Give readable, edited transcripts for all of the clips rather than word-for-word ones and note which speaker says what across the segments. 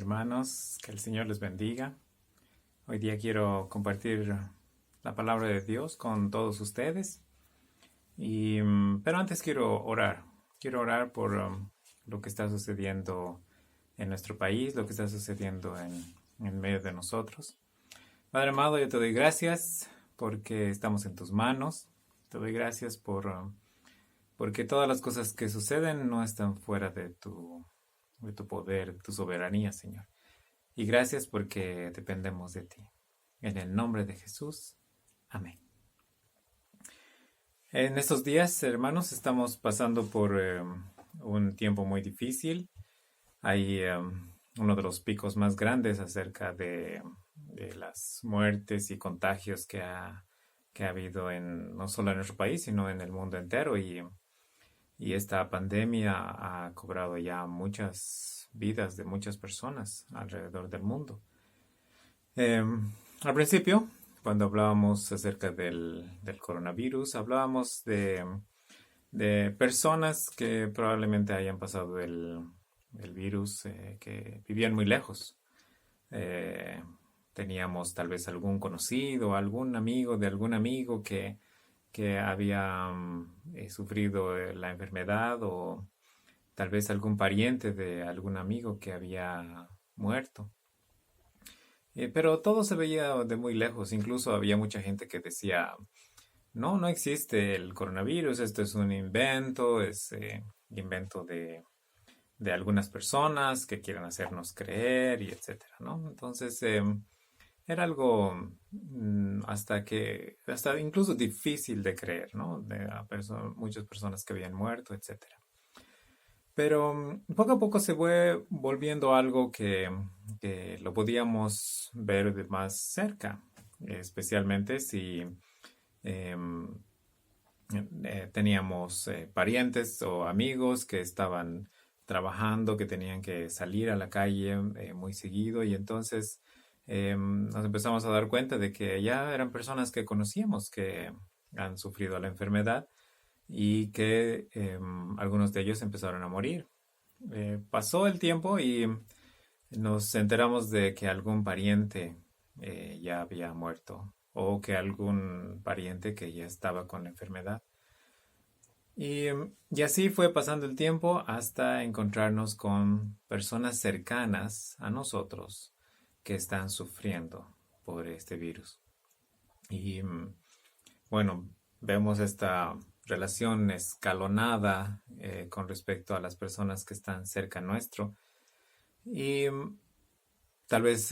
Speaker 1: Hermanos, que el Señor les bendiga. Hoy día quiero compartir la palabra de Dios con todos ustedes. Pero antes quiero orar. Quiero orar por lo que está sucediendo en nuestro país, lo que está sucediendo en medio de nosotros. Padre amado, yo te doy gracias porque estamos en tus manos. Te doy gracias porque todas las cosas que suceden no están fuera de tu poder, de tu soberanía, Señor. Y gracias porque dependemos de ti. En el nombre de Jesús. Amén. En estos días, hermanos, estamos pasando por un tiempo muy difícil. Hay uno de los picos más grandes acerca de las muertes y contagios que ha habido no solo en nuestro país, sino en el mundo entero. Y esta pandemia ha cobrado ya muchas vidas de muchas personas alrededor del mundo. Al principio, cuando hablábamos acerca del coronavirus, hablábamos de personas que probablemente hayan pasado el virus, que vivían muy lejos. Eh, Teníamos tal vez algún conocido, algún amigo de algún amigo que había sufrido la enfermedad, o tal vez algún pariente de algún amigo que había muerto. Pero todo se veía de muy lejos. Incluso había mucha gente que decía, no, no existe el coronavirus, esto es un invento, es invento de algunas personas que quieren hacernos creer y etcétera, ¿no? Entonces, era algo hasta incluso difícil de creer, ¿no? Muchas personas que habían muerto, etcétera. Pero poco a poco se fue volviendo algo que lo podíamos ver de más cerca, especialmente si em, teníamos parientes o amigos que estaban trabajando, que tenían que salir a la calle muy seguido, y entonces nos empezamos a dar cuenta de que ya eran personas que conocíamos que han sufrido la enfermedad y que algunos de ellos empezaron a morir. Pasó el tiempo y nos enteramos de que algún pariente ya había muerto, o que algún pariente que ya estaba con la enfermedad. Y así fue pasando el tiempo hasta encontrarnos con personas cercanas a nosotros que están sufriendo por este virus. Y bueno, vemos esta relación escalonada con respecto a las personas que están cerca nuestro. Y tal vez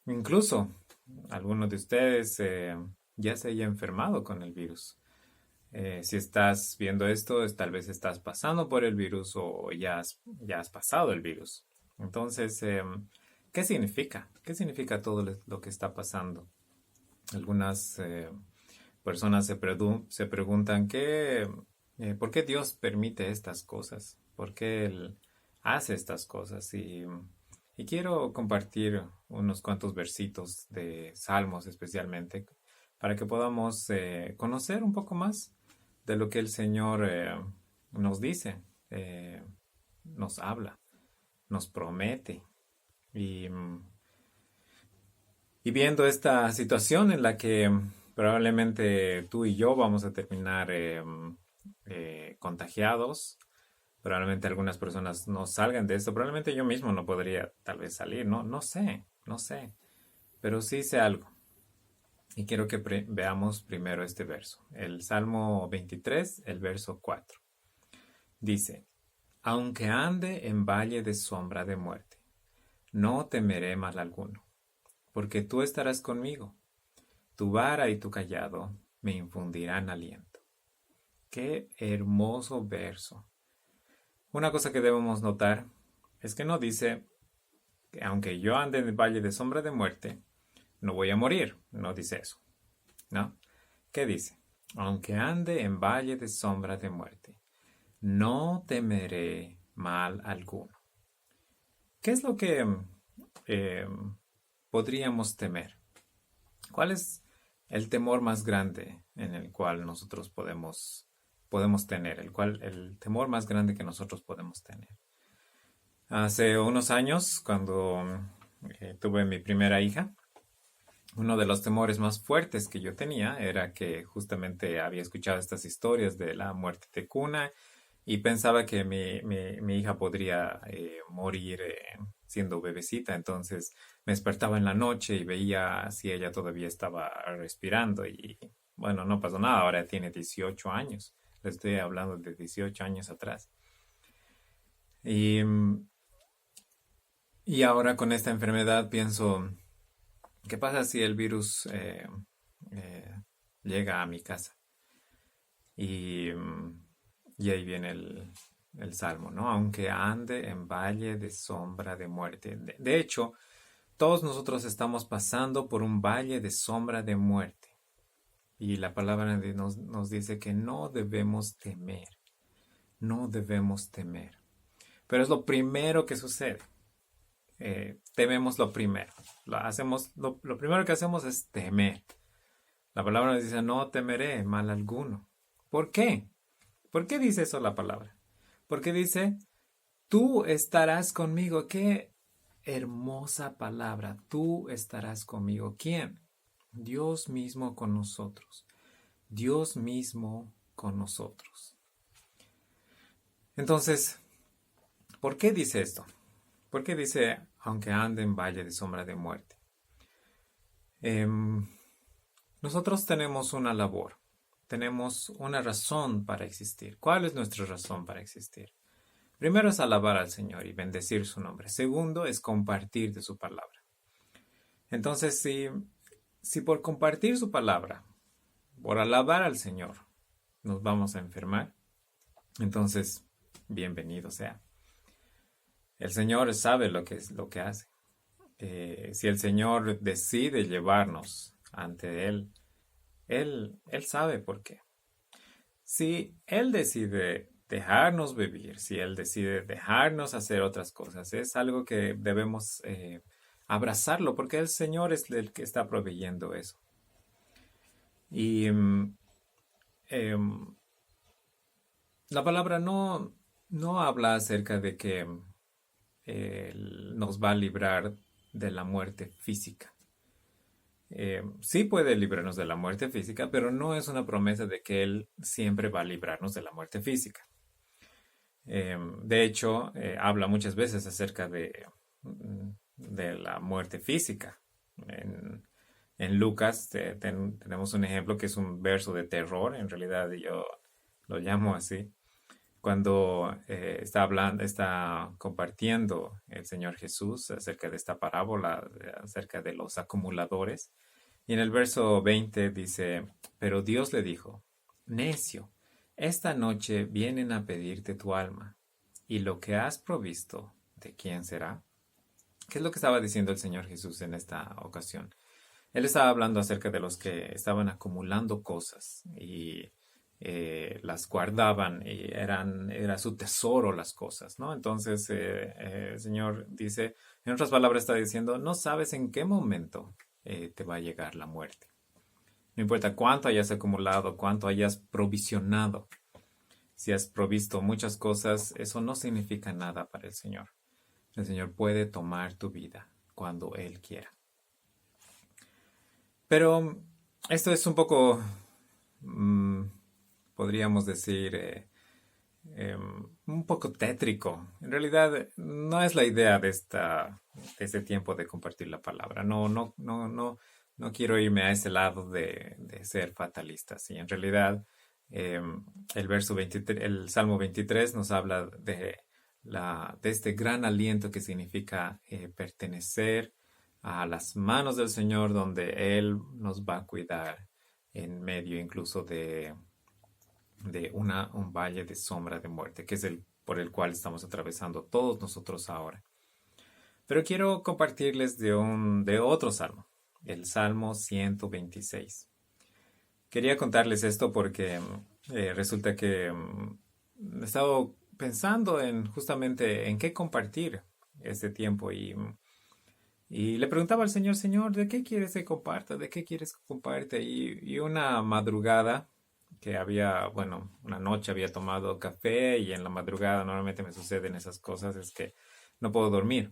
Speaker 1: incluso alguno de ustedes ya se haya enfermado con el virus. Si estás viendo esto, tal vez estás pasando por el virus, o ya has pasado el virus. Entonces, ¿qué significa? ¿Qué significa todo lo que está pasando? Algunas personas se preguntan ¿por qué Dios permite estas cosas? ¿Por qué Él hace estas cosas? Y quiero compartir unos cuantos versitos de Salmos especialmente, para que podamos conocer un poco más de lo que el Señor nos dice, nos habla, nos promete. Y, mm, y viendo esta situación en la que probablemente tú y yo vamos a terminar contagiados, probablemente algunas personas no salgan de esto, probablemente yo mismo no podría tal vez salir, no, no sé, pero sí sé algo. Y quiero que veamos primero este verso, el Salmo 23, el verso 4. Dice, aunque ande en valle de sombra de muerte, no temeré mal alguno, porque tú estarás conmigo. Tu vara y tu cayado me infundirán aliento. Qué hermoso verso. Una cosa que debemos notar es que no dice que aunque yo ande en el valle de sombra de muerte, no voy a morir. No dice eso, ¿no? ¿Qué dice? Aunque ande en valle de sombra de muerte, no temeré mal alguno. ¿Qué es lo que eh, podríamos temer? ¿Cuál es el temor más grande en el cual nosotros podemos tener? El temor más grande que nosotros podemos tener. Hace unos años, cuando tuve mi primera hija, uno de los temores más fuertes que yo tenía era que justamente había escuchado estas historias de la muerte de cuna y pensaba que mi hija podría morir siendo bebecita. Entonces me despertaba en la noche y veía si ella todavía estaba respirando y bueno, no pasó nada, ahora tiene 18 años. Le estoy hablando de 18 años atrás. Y, y ahora con esta enfermedad pienso, ¿qué pasa si el virus eh, llega a mi casa? Y, y ahí viene el salmo, ¿no? Aunque ande en valle de sombra de muerte. De hecho, todos nosotros estamos pasando por un valle de sombra de muerte. Y la palabra de nos dice que no debemos temer, no debemos temer. Pero es lo primero que sucede. Tememos lo primero. Lo primero que hacemos es temer. La palabra nos dice, no temeré mal alguno. ¿Por qué? ¿Por qué dice eso la palabra? Porque dice, tú estarás conmigo. Qué hermosa palabra. Tú estarás conmigo. ¿Quién? Dios mismo con nosotros. Dios mismo con nosotros. Entonces, ¿por qué dice esto? ¿Por qué dice, aunque ande en valle de sombra de muerte? Nosotros tenemos una labor, tenemos una razón para existir. ¿Cuál es nuestra razón para existir? Primero es alabar al Señor y bendecir su nombre. Segundo es compartir de su palabra. Entonces, si por compartir su palabra, por alabar al Señor, nos vamos a enfermar, entonces, bienvenido sea. El Señor sabe lo que hace. Si el Señor decide llevarnos ante Él sabe por qué. Si Él decide dejarnos vivir, si Él decide dejarnos hacer otras cosas, es algo que debemos abrazarlo, porque el Señor es el que está proveyendo eso. Y la palabra no habla acerca de que Él nos va a librar de la muerte física. Sí puede librarnos de la muerte física, pero no es una promesa de que Él siempre va a librarnos de la muerte física. De hecho, habla muchas veces acerca de la muerte física. En Lucas tenemos un ejemplo que es un verso de terror, en realidad yo lo llamo así, cuando está compartiendo el Señor Jesús acerca de esta parábola, acerca de los acumuladores. Y en el verso 20 dice, pero Dios le dijo, necio, esta noche vienen a pedirte tu alma, y lo que has provisto, ¿de quién será? ¿Qué es lo que estaba diciendo el Señor Jesús en esta ocasión? Él estaba hablando acerca de los que estaban acumulando cosas y las guardaban y era su tesoro las cosas, ¿no? Entonces el Señor dice, en otras palabras está diciendo, no sabes en qué momento te va a llegar la muerte. No importa cuánto hayas acumulado, cuánto hayas provisionado. Si has provisto muchas cosas, eso no significa nada para el Señor. El Señor puede tomar tu vida cuando Él quiera. Pero esto es un poco, podríamos decir, un poco tétrico. En realidad no es la idea de este tiempo de compartir la palabra. No quiero irme a ese lado de ser fatalista. Sí, en realidad el verso 23, el Salmo 23 nos habla de este gran aliento que significa pertenecer a las manos del Señor, donde Él nos va a cuidar en medio incluso de un valle de sombra de muerte, que es el por el cual estamos atravesando todos nosotros ahora. Pero quiero compartirles de otro salmo, el Salmo 126. Quería contarles esto porque resulta que he estado pensando justamente en qué compartir este tiempo y le preguntaba al Señor, Señor, ¿de qué quieres que comparta? ¿De qué quieres que comparte? Y una madrugada una noche había tomado café y en la madrugada normalmente me suceden esas cosas, es que no puedo dormir.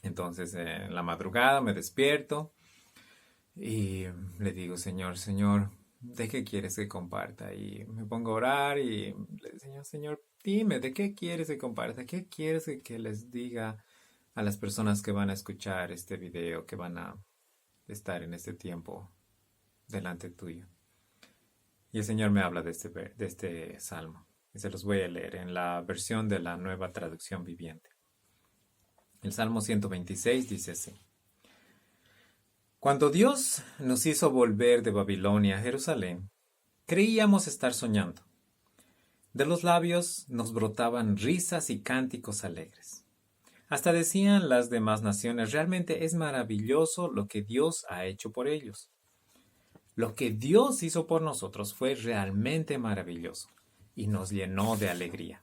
Speaker 1: Entonces, en la madrugada me despierto y le digo, Señor, ¿de qué quieres que comparta? Y me pongo a orar y le digo, Señor, dime, ¿de qué quieres que comparta? ¿Qué quieres que les diga a las personas que van a escuchar este video, que van a estar en este tiempo delante tuyo? Y el Señor me habla de este salmo. Y se los voy a leer en la versión de la Nueva Traducción Viviente. El Salmo 126 dice así. Cuando Dios nos hizo volver de Babilonia a Jerusalén, creíamos estar soñando. De los labios nos brotaban risas y cánticos alegres. Hasta decían las demás naciones, realmente es maravilloso lo que Dios ha hecho por ellos. Lo que Dios hizo por nosotros fue realmente maravilloso y nos llenó de alegría.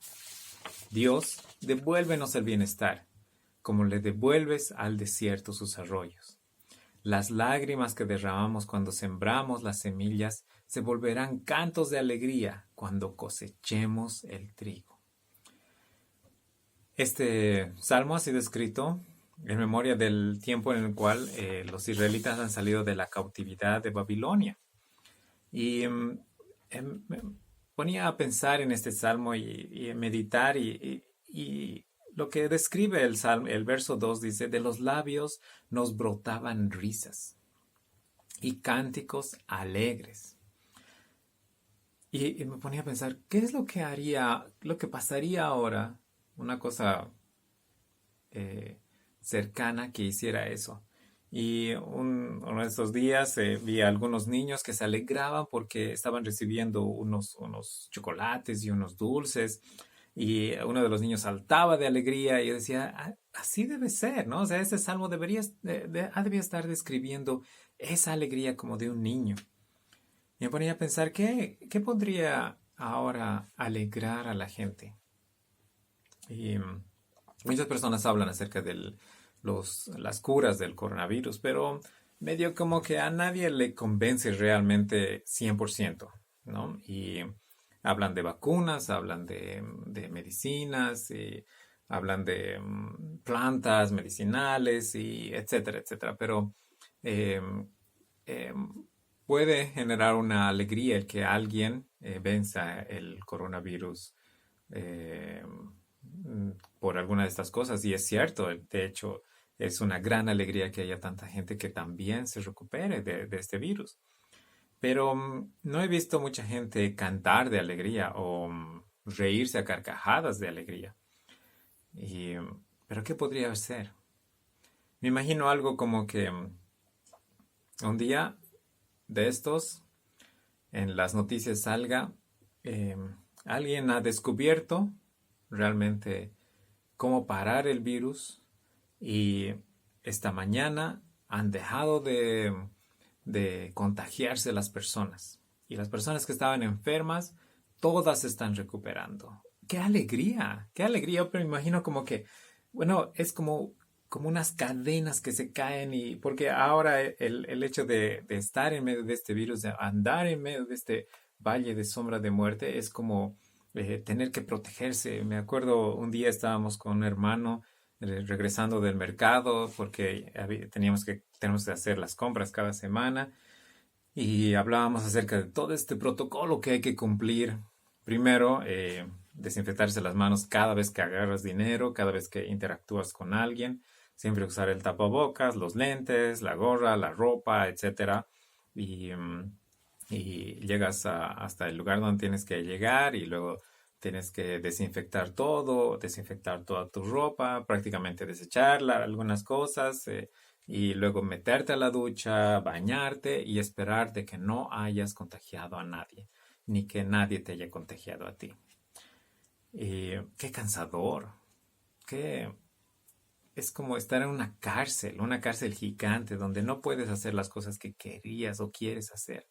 Speaker 1: Dios, devuélvenos el bienestar, como le devuelves al desierto sus arroyos. Las lágrimas que derramamos cuando sembramos las semillas se volverán cantos de alegría cuando cosechemos el trigo. Este salmo ha sido escrito en memoria del tiempo en el cual los israelitas han salido de la cautividad de Babilonia. Y me ponía a pensar en este salmo y meditar y lo que describe el salmo, el verso 2 dice, de los labios nos brotaban risas y cánticos alegres. Y me ponía a pensar, ¿qué es lo que pasaría ahora? Una cosa cercana que hiciera eso. Y uno de estos días vi a algunos niños que se alegraban porque estaban recibiendo unos chocolates y unos dulces. Y uno de los niños saltaba de alegría y yo decía, así debe ser, ¿no? O sea, ese salmo debería estar describiendo esa alegría como de un niño. Y me ponía a pensar, ¿qué podría ahora alegrar a la gente? Y muchas personas hablan acerca de las curas del coronavirus, pero medio como que a nadie le convence realmente 100%, ¿no? Y hablan de vacunas, hablan de medicinas, y hablan de plantas medicinales, y etcétera, etcétera. Pero eh, eh, puede generar una alegría el que alguien venza el coronavirus eh, por alguna de estas cosas. Y es cierto, de hecho, es una gran alegría que haya tanta gente que también se recupere de este virus. Pero no he visto mucha gente cantar de alegría o reírse a carcajadas de alegría. ¿Pero qué podría ser? Me imagino algo como que un día de estos en las noticias salga, eh, alguien ha descubierto realmente cómo parar el virus y esta mañana han dejado de contagiarse las personas. Y las personas que estaban enfermas, todas se están recuperando. ¡Qué alegría! ¡Qué alegría! Pero me imagino como que, bueno, es como unas cadenas que se caen y porque ahora el hecho de estar en medio de este virus, de andar en medio de este valle de sombra de muerte, es como tener que protegerse. Me acuerdo un día estábamos con un hermano regresando del mercado porque tenemos que hacer las compras cada semana y hablábamos acerca de todo este protocolo que hay que cumplir. Primero, desinfectarse las manos cada vez que agarras dinero, cada vez que interactúas con alguien. Siempre usar el tapabocas, los lentes, la gorra, la ropa, etcétera. Y, y llegas hasta el lugar donde tienes que llegar y luego tienes que desinfectar todo, desinfectar toda tu ropa, prácticamente desecharla, algunas cosas, y luego meterte a la ducha, bañarte y esperar de que no hayas contagiado a nadie, ni que nadie te haya contagiado a ti. Qué cansador, qué es como estar en una cárcel gigante donde no puedes hacer las cosas que querías o quieres hacer.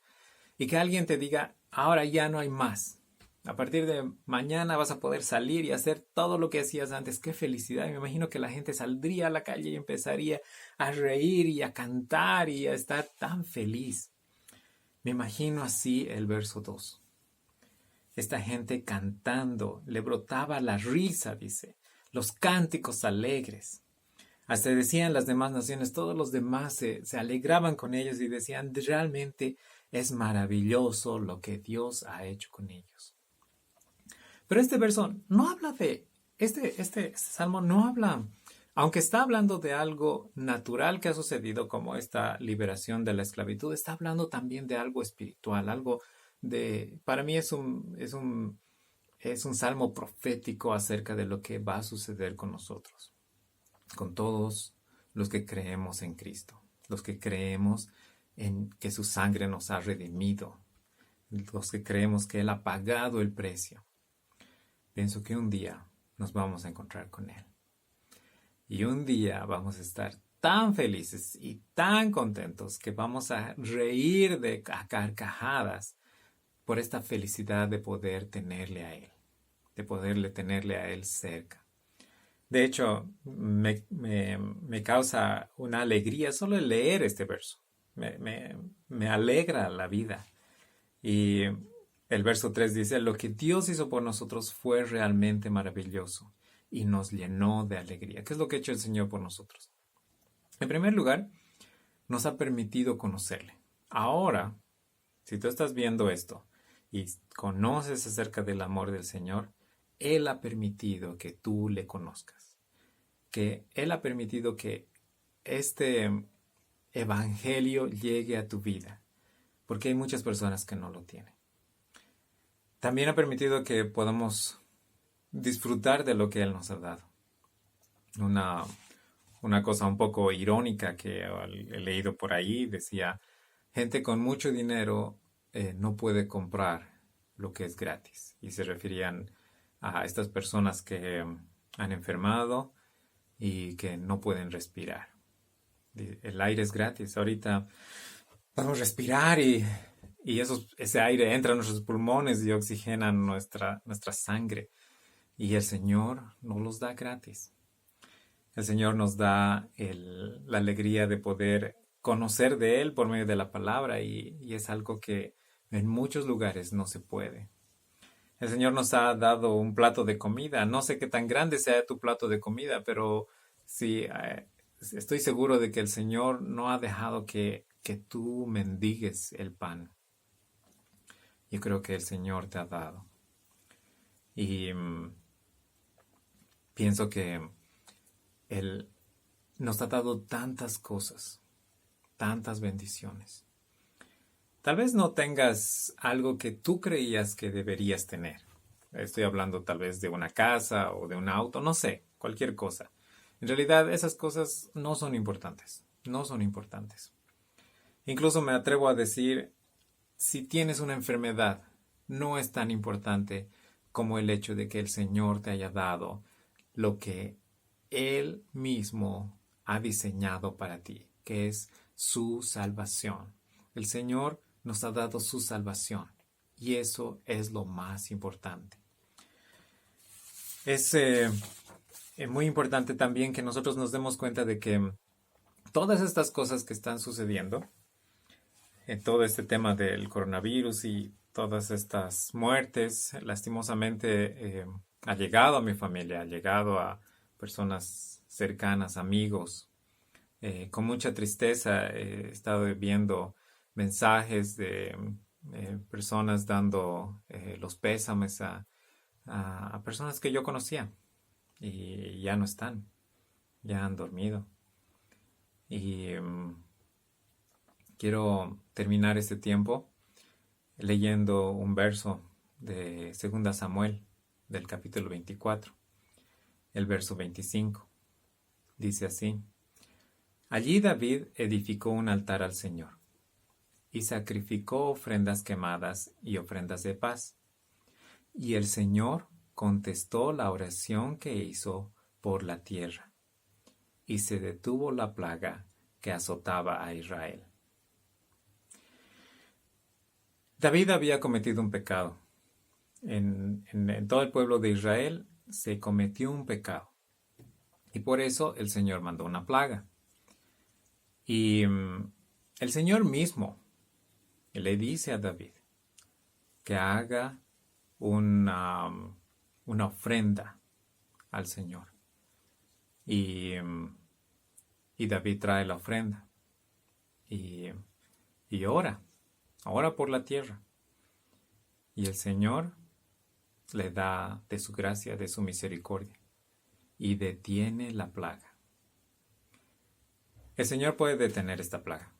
Speaker 1: Y que alguien te diga, ahora ya no hay más. A partir de mañana vas a poder salir y hacer todo lo que hacías antes. ¡Qué felicidad! Me imagino que la gente saldría a la calle y empezaría a reír y a cantar y a estar tan feliz. Me imagino así el verso 2. Esta gente cantando, le brotaba la risa, dice. los cánticos alegres. Hasta decían las demás naciones, todos los demás se alegraban con ellos y decían, realmente es maravilloso lo que Dios ha hecho con ellos. Pero este verso no habla de, este salmo no habla, aunque está hablando de algo natural que ha sucedido como esta liberación de la esclavitud, está hablando también de algo espiritual, algo de, para mí es un salmo profético acerca de lo que va a suceder con nosotros, con todos los que creemos en Cristo, los que creemos en que su sangre nos ha redimido, los que creemos que Él ha pagado el precio. Pienso que un día nos vamos a encontrar con Él. Y un día vamos a estar tan felices y tan contentos que vamos a reír a carcajadas por esta felicidad de poder tenerle a Él, de poderle tenerle a Él cerca. De hecho, me causa una alegría solo el leer este verso. Me alegra la vida. Y el verso 3 dice, lo que Dios hizo por nosotros fue realmente maravilloso y nos llenó de alegría. ¿Qué es lo que ha hecho el Señor por nosotros? En primer lugar, nos ha permitido conocerle. Ahora, si tú estás viendo esto y conoces acerca del amor del Señor, Él ha permitido que tú le conozcas. Que Él ha permitido que este evangelio llegue a tu vida. Porque hay muchas personas que no lo tienen. También ha permitido que podamos disfrutar de lo que Él nos ha dado. Una cosa un poco irónica que he leído por ahí decía, gente con mucho dinero no puede comprar lo que es gratis. Y se referían a estas personas que han enfermado y que no pueden respirar. El aire es gratis. Ahorita podemos respirar y ese aire entra a nuestros pulmones y oxigena nuestra sangre. Y el Señor nos los da gratis. El Señor nos da la alegría de poder conocer de Él por medio de la palabra y es algo que en muchos lugares no se puede. El Señor nos ha dado un plato de comida. No sé qué tan grande sea tu plato de comida, pero sí, estoy seguro de que el Señor no ha dejado que tú mendigues el pan. Yo creo que el Señor te ha dado. Y pienso que Él nos ha dado tantas cosas, tantas bendiciones. Tal vez no tengas algo que tú creías que deberías tener. Estoy hablando tal vez de una casa o de un auto, no sé, cualquier cosa. En realidad esas cosas no son importantes, no son importantes. Incluso me atrevo a decir, si tienes una enfermedad, no es tan importante como el hecho de que el Señor te haya dado lo que Él mismo ha diseñado para ti, que es su salvación. El Señor nos ha dado su salvación y eso es lo más importante. Es muy importante también que nosotros nos demos cuenta de que todas estas cosas que están sucediendo, en todo este tema del coronavirus y todas estas muertes, lastimosamente ha llegado a mi familia, ha llegado a personas cercanas, amigos. Con mucha tristeza he estado viendo mensajes de personas dando los pésames a personas que yo conocía y ya no están, ya han dormido. Y quiero terminar este tiempo leyendo un verso de 2 Samuel del capítulo 24, el verso 25. Dice así: Allí David edificó un altar al Señor y sacrificó ofrendas quemadas y ofrendas de paz. Y el Señor contestó la oración que hizo por la tierra, y se detuvo la plaga que azotaba a Israel. David había cometido un pecado. En todo el pueblo de Israel se cometió un pecado. Y por eso el Señor mandó una plaga. Y el Señor mismo le dice a David que haga una ofrenda al Señor. Y, y David trae la ofrenda y, y ora por la tierra. Y el Señor le da de su gracia, de su misericordia, y detiene la plaga. El Señor puede detener esta plaga.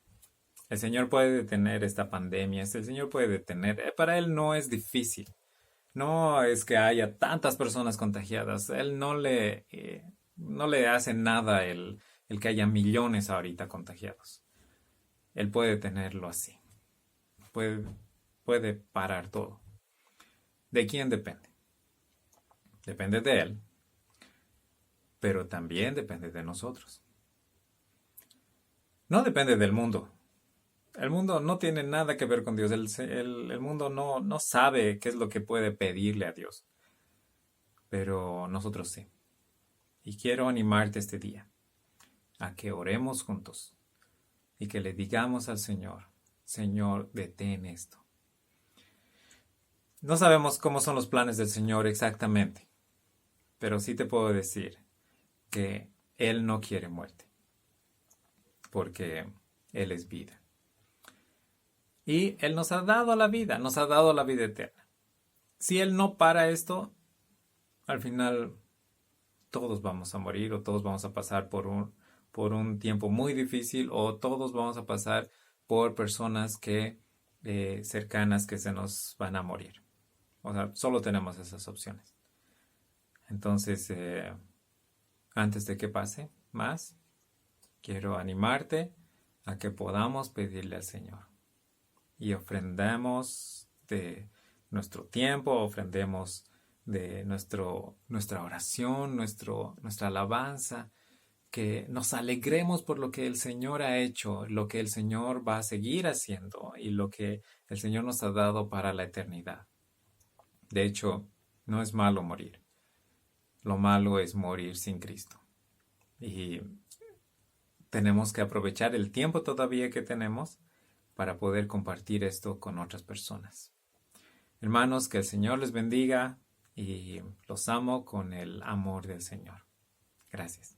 Speaker 1: El Señor puede detener esta pandemia. El Señor puede detener. Para Él no es difícil. No es que haya tantas personas contagiadas. Él no le hace nada el que haya millones ahorita contagiados. Él puede tenerlo así. Puede parar todo. ¿De quién depende? Depende de Él, pero también depende de nosotros. No depende del mundo. El mundo no tiene nada que ver con Dios. El mundo no sabe qué es lo que puede pedirle a Dios. Pero nosotros sí. Y quiero animarte este día a que oremos juntos y que le digamos al Señor, Señor, detén esto. No sabemos cómo son los planes del Señor exactamente, pero sí te puedo decir que Él no quiere muerte, porque Él es vida. Y Él nos ha dado la vida eterna. Si Él no para esto, al final todos vamos a morir o todos vamos a pasar por un tiempo muy difícil o todos vamos a pasar por personas cercanas que se nos van a morir. O sea, solo tenemos esas opciones. Entonces, antes de que pase más, quiero animarte a que podamos pedirle al Señor. Y ofrendemos de nuestro tiempo, ofrendemos de nuestra oración, nuestra alabanza, que nos alegremos por lo que el Señor ha hecho, lo que el Señor va a seguir haciendo y lo que el Señor nos ha dado para la eternidad. De hecho, no es malo morir. Lo malo es morir sin Cristo. Y tenemos que aprovechar el tiempo todavía que tenemos para poder compartir esto con otras personas. Hermanos, que el Señor les bendiga y los amo con el amor del Señor. Gracias.